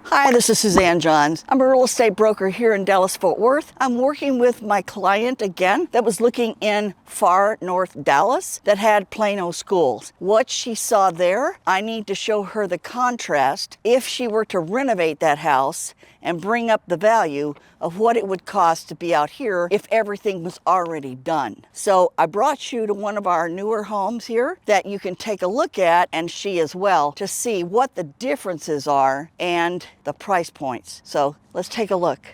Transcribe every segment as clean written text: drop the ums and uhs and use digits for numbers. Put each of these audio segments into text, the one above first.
Hi, this is Suzanne Johns. I'm a real estate broker here in Dallas-Fort Worth. I'm working with my client again that was looking in far north Dallas that had Plano schools. What she saw there, I need to show her the contrast if she were to renovate that house and bring up the value of what it would cost to be out here if everything was already done. So I brought you to one of our newer homes here that you can take a look at, and she as well, to see what the differences are and the price points. So let's take a look.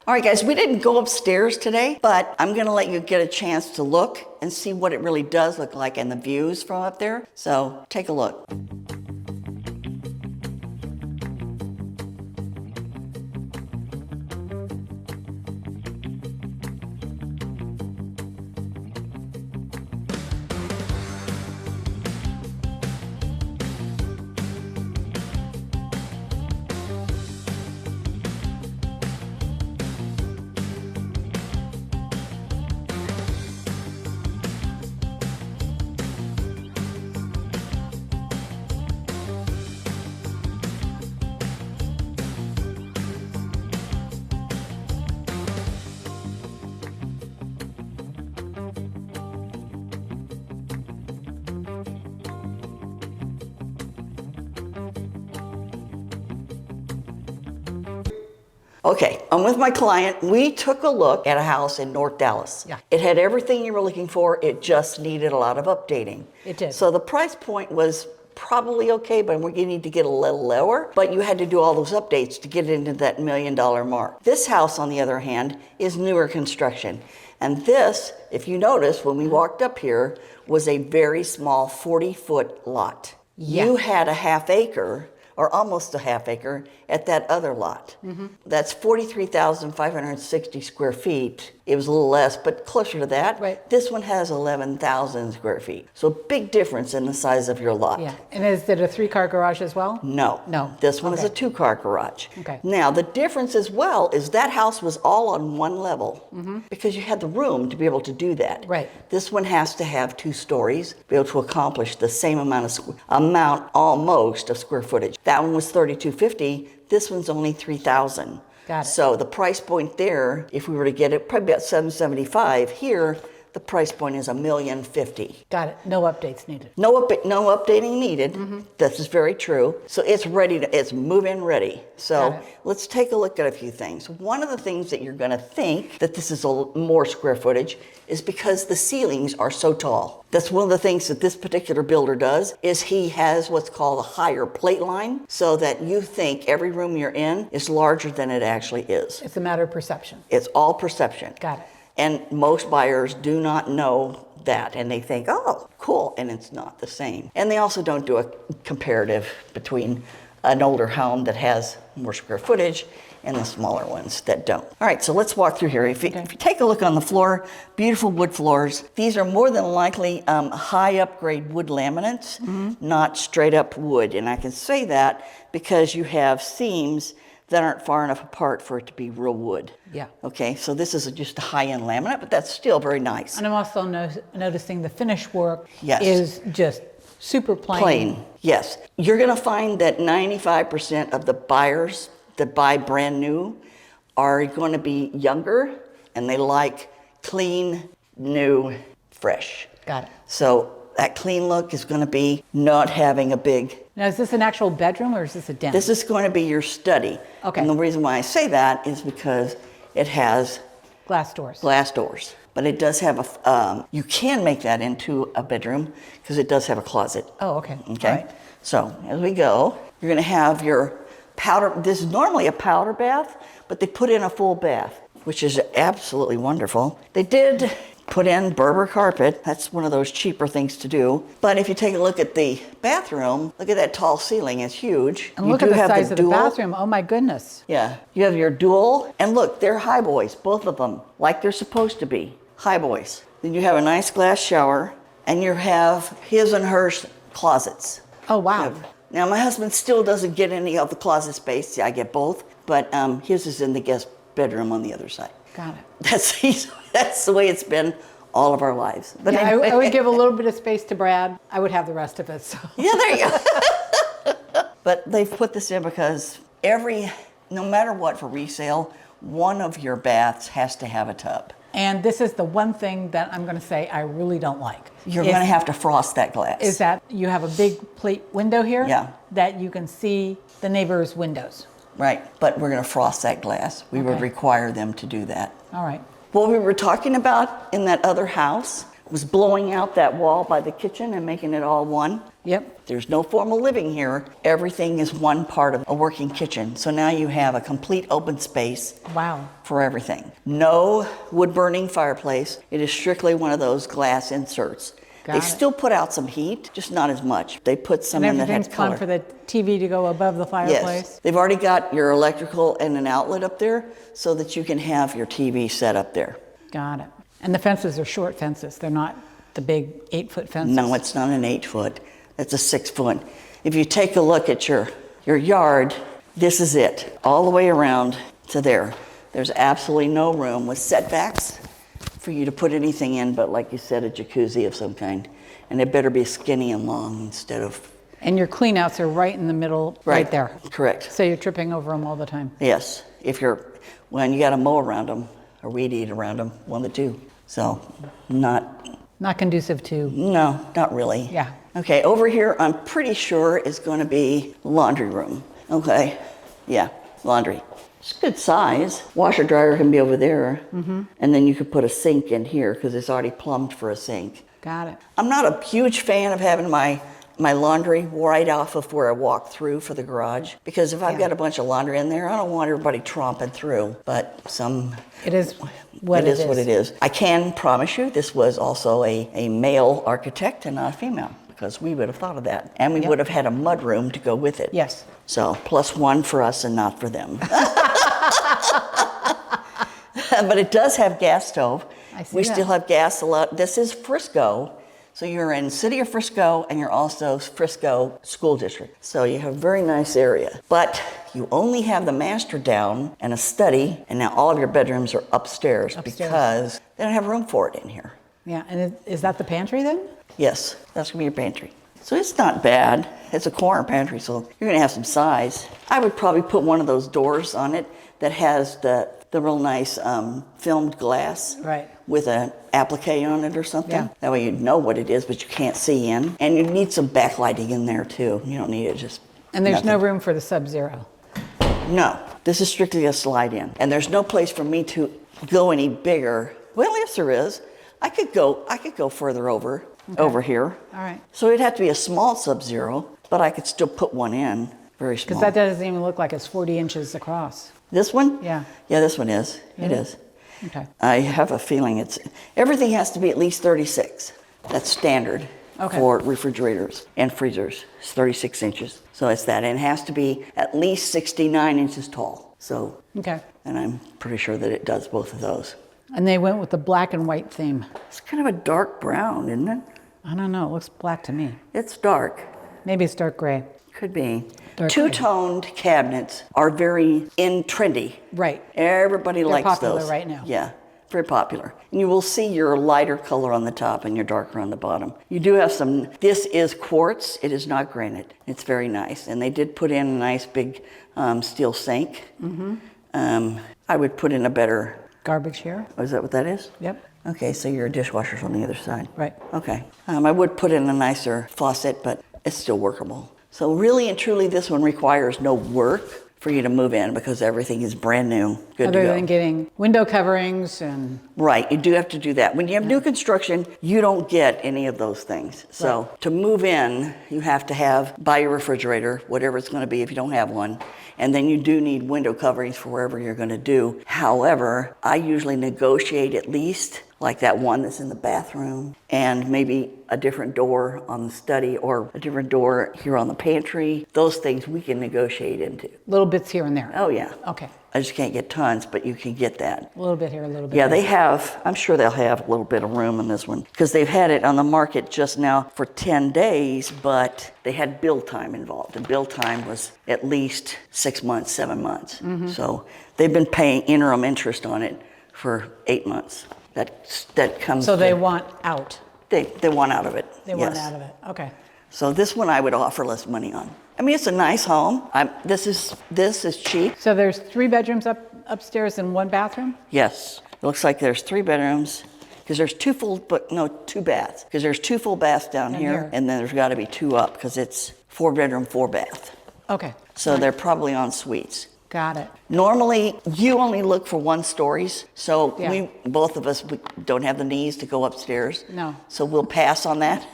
All right, guys, we didn't go upstairs today, but I'm gonna let you get a chance to look and see what it really does look like and the views from up there. So take a look. Okay, I'm with my client. We took a look at a house in North Dallas. Yeah. It had everything you were looking for. It just needed a lot of updating. It did. So the price point was probably okay, but we need to get a little lower. But you had to do all those updates to get it into that $1 million mark. This house, on the other hand, is newer construction. And this, if you notice, when we walked up here, was a very small 40-foot lot. Yeah. You had a half acre, or almost a half acre, at that other lot. Mm-hmm. That's 43,560 square feet. It was a little less, but closer to that. Right. This one has 11,000 square feet. So big difference in the size of your lot. Yeah, and is it a 3-car garage as well? No. No. This one is Okay. a 2-car garage. Okay. Now, the difference as well is that house was all on one level because you had the room to be able to do that. Right. This one has to have 2 stories to be able to accomplish the same amount almost of square footage. That one was 3,250. This one's only 3,000. Got it. So the price point there, if we were to get it, probably about $775. Here, the price point is $1,050,000. Got it. No updates needed. No updating needed. This is very true. So it's ready to, it's move-in ready. Got So it. let's take a look at a few things. One of the things that you're gonna think that this is more square footage is because the ceilings are so tall. That's one of the things that this particular builder does, is he has what's called a higher plate line, so that you think every room you're in is larger than it actually is. It's a matter of perception. It's all perception. Got it. And most buyers do not know that, and they think, oh, cool, and it's not the same. And they also don't do a comparative between an older home that has more square footage and the smaller ones that don't. All right, so let's walk through here. If you take a look on the floor, beautiful wood floors. These are more than likely high upgrade wood laminates, not straight up wood. And I can say that because you have seams that aren't far enough apart for it to be real wood. Yeah. Okay, so this is just a high-end laminate, but that's still very nice. And I'm also noticing the finish work Yes. is just super plain. Plain, yes. You're gonna find that 95% of the buyers that buy brand new are gonna be younger, and they like clean, new, fresh. Got it. So that clean look is gonna be not having a big. Now, is this an actual bedroom or is this a den? This is going to be your study. Okay. And the reason why I say that is because it has Glass doors. glass doors. But it does have you can make that into a bedroom because it does have a closet. Oh, okay. Okay. All right. So as we go, you're going to have your powder. This is normally a powder bath, but they put in a full bath, which is absolutely wonderful. They did put in Berber carpet. That's one of those cheaper things to do. But if you take a look at the bathroom, look at that tall ceiling. It's huge. And You look do at the have size of the dual. bathroom. Oh my goodness. Yeah, you have your dual, and look, they're high boys, both of them, like they're supposed to be, high boys. Then you have a nice glass shower, and you have his and hers closets. Oh wow. Now, my husband still doesn't get any of the closet space. I get both, but his is in the guest bedroom on the other side. Got it. That's the way it's been all of our lives. But Yeah, anyway. I would give a little bit of space to Brad. I would have the rest of it. So. Yeah, there you go. But they've put this in because no matter what for resale, one of your baths has to have a tub. And this is the one thing that I'm going to say I really don't like. You're going to have to frost that glass. Is that you have a big plate window here? Yeah. That you can see the neighbor's windows. Right, but we're going to frost that glass. We would Okay. require them to do that. All right. What we were talking about in that other house was blowing out that wall by the kitchen and making it all one. Yep. There's no formal living here. Everything is one part of a working kitchen. So now you have a complete open space Wow. for everything. No wood burning fireplace. It is strictly one of those glass inserts. Got They it. still put out some heat, just not as much. They put some And in that everything's had planned color. for the TV to go above the fireplace? Yes, they've already got your electrical and an outlet up there so that you can have your TV set up there. Got it. And the fences are short fences. They're not the big 8-foot fences. No, it's not an 8-foot. It's a 6-foot. If you take a look at your yard, this is it, all the way around to there. There's absolutely no room with setbacks for you to put anything in but, like you said, a jacuzzi of some kind. And it better be skinny and long instead of... And your cleanouts are right in the middle, right there. Correct. So you're tripping over them all the time. Yes, when you got to mow around them or weed eat around them, one of the two. So, Not conducive to, no, not really. Yeah. Okay, over here, I'm pretty sure is going to be laundry room. Okay, yeah, laundry. It's good size. Washer dryer can be over there. Mm-hmm. And then you could put a sink in here because it's already plumbed for a sink. got it. I'm not a huge fan of having my laundry right off of where I walk through for the garage because if I've got a bunch of laundry in there, I don't want everybody tromping through. But It is what it is what it is. I can promise you this was also a male architect and not a female because we would have thought of that. And we would have had a mudroom to go with it. Yes. So +1 for us and not for them. But it does have gas stove. I see We that. still have gas a lot. This is Frisco. So you're in City of Frisco and you're also Frisco School District. So you have a very nice area. But you only have the master down and a study, and now all of your bedrooms are upstairs. Because they don't have room for it in here. Yeah, and is that the pantry then? Yes, that's gonna be your pantry. So it's not bad. It's a corner pantry, so you're gonna have some size. I would probably put one of those doors on it that has the real nice filmed glass. Right. With an applique on it or something. Yeah. That way you'd know what it is, but you can't see in. And you need some backlighting in there too. You don't need it just. And there's no nothing. room for the Sub-Zero. No, this is strictly a slide in. And there's no place for me to go any bigger. Well, yes, there is. I could go further over here. All right. So it'd have to be a small Sub-Zero, but I could still put one in, very small. Because that doesn't even look like it's 40 inches across. This one? Yeah. Yeah, this one is. It is. Okay. I have a feeling everything has to be at least 36. That's standard for refrigerators and freezers. It's 36 inches. So it's that. And it has to be at least 69 inches tall. So, Okay. and I'm pretty sure that it does both of those. And they went with the black and white theme. It's kind of a dark brown, isn't it? I don't know, it looks black to me. It's dark. Maybe it's dark gray. Could be. Dark Two-toned cabinets are very trendy. Right. Everybody likes popular those. right now. Yeah, very popular. And you will see your lighter color on the top and your darker on the bottom. You do have some, this is quartz, it is not granite. It's very nice. And they did put in a nice big steel sink. Mm-hmm. I would put in a better... Garbage here? Oh, is that what that is? Yep. Okay, so your dishwasher's on the other side. Right. Okay. I would put in a nicer faucet, but it's still workable. So really and truly, this one requires no work for you to move in because everything is brand new, good to Other go. than getting window coverings and... Right, you do have to do that. When you have new construction, you don't get any of those things. So to move in, you have to buy your refrigerator, whatever it's gonna be if you don't have one. And then you do need window coverings for wherever you're gonna do. However, I usually negotiate at least like that one that's in the bathroom, and maybe a different door on the study or a different door here on the pantry. Those things we can negotiate into. Little bits here and there. Oh, yeah. Okay. I just can't get tons, but you can get that. A little bit here, a little bit Yeah, there. they have, I'm sure they'll have a little bit of room in this one because they've had it on the market just now for 10 days, but they had build time involved. The build time was at least 6 months, 7 months. So they've been paying interim interest on it for 8 months. That comes. So they want out. They want out of it. They want out of it. Okay. So this one I would offer less money on. I mean, it's a nice home. This is cheap. So there's 3 bedrooms upstairs and 1 bathroom? Yes. It looks like there's 3 bedrooms because there's 2 baths. Because there's 2 full baths down here, and then there's got to be 2 up because it's 4 bedroom, 4 bath. Okay. So they're probably en suites. Got it. Normally, you only look for 1 stories. So Yeah. both of us, we don't have the knees to go upstairs. No. So we'll pass on that.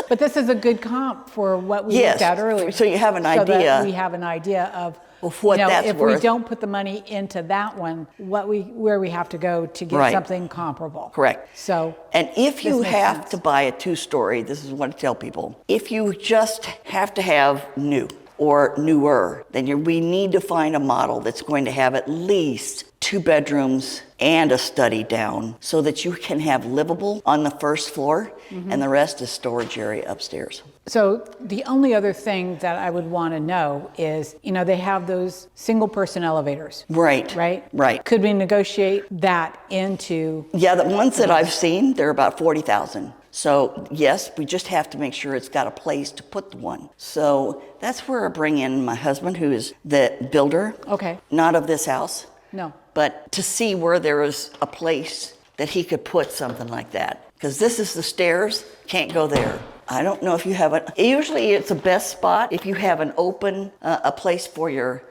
But this is a good comp for what we looked at earlier. So you have an So idea. that we have an idea of what that's if worth. we don't put the money into that one, where we have to go to get something comparable. Correct. So, and if you makes have sense. to buy a 2-story, this is what I tell people. If you just have to have new or newer, then we need to find a model that's going to have at least 2 bedrooms and a study down so that you can have livable on the first floor and the rest is storage area upstairs. So the only other thing that I would want to know is, they have those single person elevators. Right. Right. Could we negotiate that into? Yeah, the ones that I've seen, they're about 40,000. So yes, we just have to make sure it's got a place to put the one. So that's where I bring in my husband, who is the builder. Okay. Not of this house. No. But to see where there was a place that he could put something like that. Because this is the stairs, can't go there. I don't know if you have it. Usually it's the best spot if you have an open, a place for your,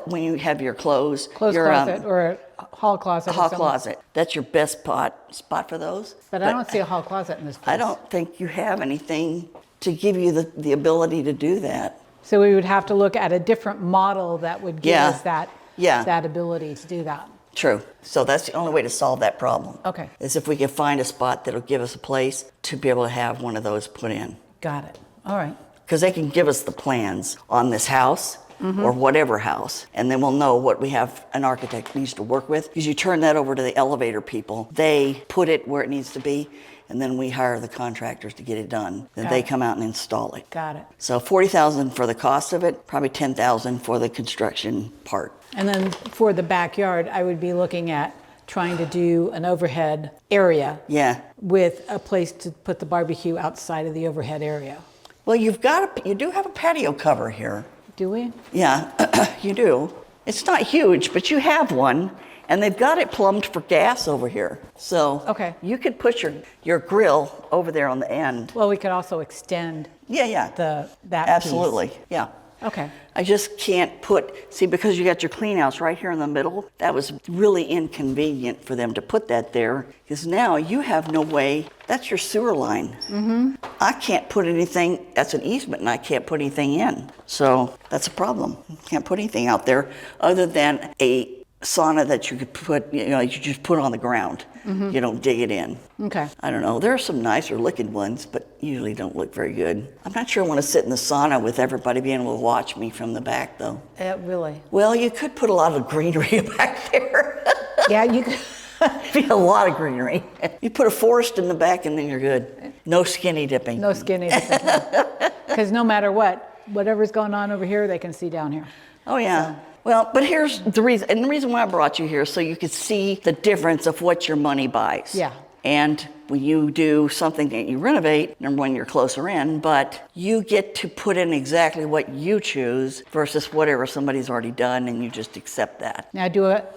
when you have your clothes. Clothes closet or a hall closet. Hall closet. That's your best spot for those. But I don't see a hall closet in this place. I don't think you have anything to give you the ability to do that. So we would have to look at a different model that would give us that ability to do that. True. So that's the only way to solve that problem. Okay. Is if we can find a spot that'll give us a place to be able to have one of those put in. Got it. All right. Because they can give us the plans on this house or whatever house, and then we'll know what we have an architect needs to work with. Because you turn that over to the elevator people. They put it where it needs to be, and then we hire the contractors to get it done. Then they come out and install it. Got it. So $40,000 for the cost of it, probably $10,000 for the construction part. And then for the backyard, I would be looking at trying to do an overhead area. Yeah. With a place to put the barbecue outside of the overhead area. Well, you do have a patio cover here. Do we? Yeah, you do. It's not huge, but you have one, and they've got it plumbed for gas over here. So you could put your grill over there on the end. Well, we could also extend that Absolutely, piece. yeah. Okay. I just can't because you got your clean house right here in the middle, that was really inconvenient for them to put that there, because now you have no way, that's your sewer line. I can't put anything, that's an easement, and I can't put anything in. So that's a problem. Can't put anything out there other than a sauna that you could put, you just put on the ground. You don't dig it in. Okay. I don't know. There are some nicer looking ones, but usually don't look very good. I'm not sure I want to sit in the sauna with everybody being able to watch me from the back, though. Really? Well, you could put a lot of greenery back there. Yeah, you could. Be a lot of greenery. You put a forest in the back and then you're good. No skinny dipping. No skinny dipping. Because no matter whatever's going on over here, they can see down here. Oh, yeah. So. Well, but here's the reason, and the reason why I brought you here, so you could see the difference of what your money buys. Yeah. And when you do something that you renovate, number one, you're closer in, but you get to put in exactly what you choose versus whatever somebody's already done, and you just accept that. Now,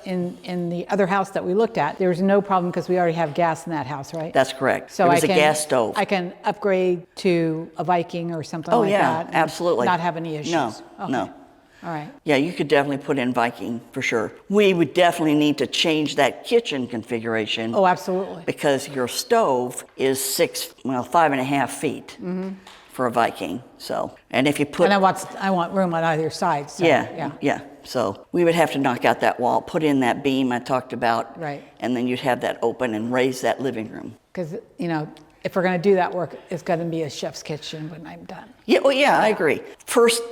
in the other house that we looked at, there's no problem because we already have gas in that house, right? That's correct. So it was a gas stove. I can upgrade to a Viking or something like that. Oh, yeah, absolutely. Not have any issues. No, okay. no. All right. Yeah, you could definitely put in Viking for sure. We would definitely need to change that kitchen configuration. Oh, absolutely. Because your stove is 5.5 feet. for a Viking. So, and if you put... And I want room on either side. So, yeah. So we would have to knock out that wall, put in that beam I talked about. Right. And then you'd have that open and raise that living room. Because, you know, if we're going to do that work, it's going to be a chef's kitchen when I'm done. Yeah, well, yeah, I agree. First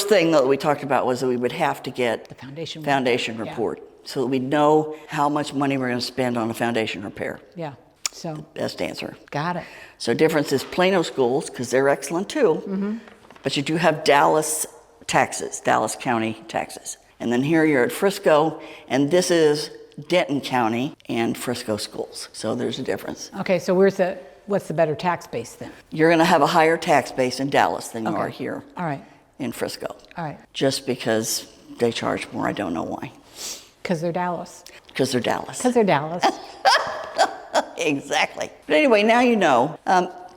thing that we talked about was that we would have to get The foundation report, so that we know how much money we're going to spend on a foundation repair. Yeah. So Best answer. got it. So difference is Plano schools, because they're excellent too, but you do have Dallas County taxes. And then here you're at Frisco, and this is Denton County and Frisco schools. So there's a difference. Okay, so what's the better tax base then? You're going to have a higher tax base in Dallas than you are here All right. in Frisco. All right. Just because they charge more, I don't know why. Because they're Dallas. Because they're Dallas. Because they're Dallas. Exactly. But anyway, now you know.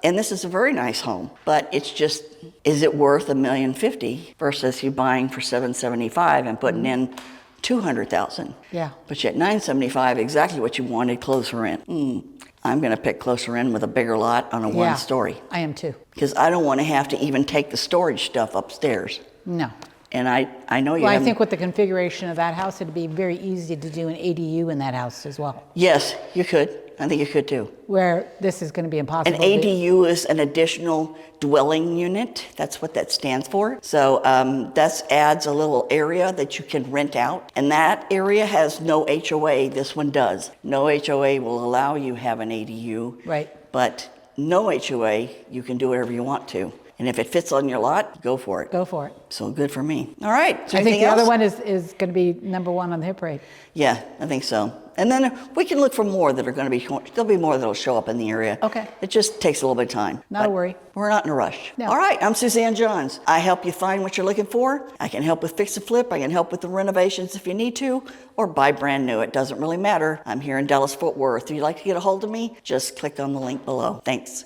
And this is a very nice home, but it's just, is it worth $1,050,000 versus you buying for $775,000 and putting in $200,000? Yeah. But you at $975,000, exactly what you wanted, closer in. I'm going to pick closer in with a bigger lot on a one story. I am too. Because I don't want to have to even take the storage stuff upstairs. No. And I know you. Well, I think with the configuration of that house, it'd be very easy to do an ADU in that house as well. Yes, you could. I think you could too. Where this is going to be impossible. An ADU is an additional dwelling unit. That's what that stands for. So that adds a little area that you can rent out. And that area has no HOA. This one does. No HOA will allow you have an ADU. Right. But no HOA, you can do whatever you want to. And if it fits on your lot, go for it. Go for it. So good for me. All right. I think the other one is going to be number one on the hit parade. Yeah, I think so. And then we can look for more that are going to be, there'll be more that'll show up in the area. Okay. It just takes a little bit of time. Not a worry. We're not in a rush. No. All right, I'm Suzanne Johns. I help you find what you're looking for. I can help with fix and flip. I can help with the renovations if you need to, or buy brand new. It doesn't really matter. I'm here in Dallas, Fort Worth. If you'd like to get a hold of me, just click on the link below. Thanks.